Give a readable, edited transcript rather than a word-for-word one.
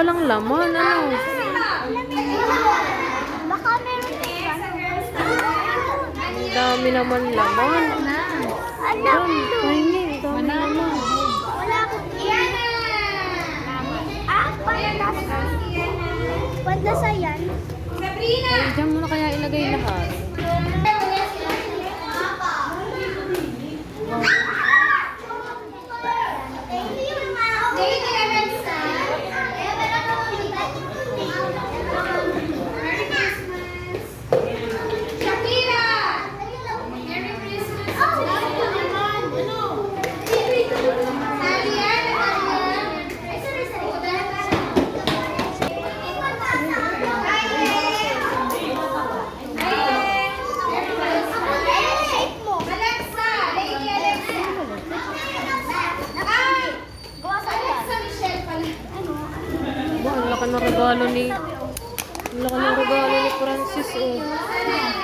palang laman, ano? Baka meron pa. Ang dami naman laman. Anak Yan, pahingi. Ang dami naman. wala akong pandas. Pandasa yan. Ay, dyan mo na kaya ilagay lahat. Ba, ang laki ng regalo ni Francis, oh.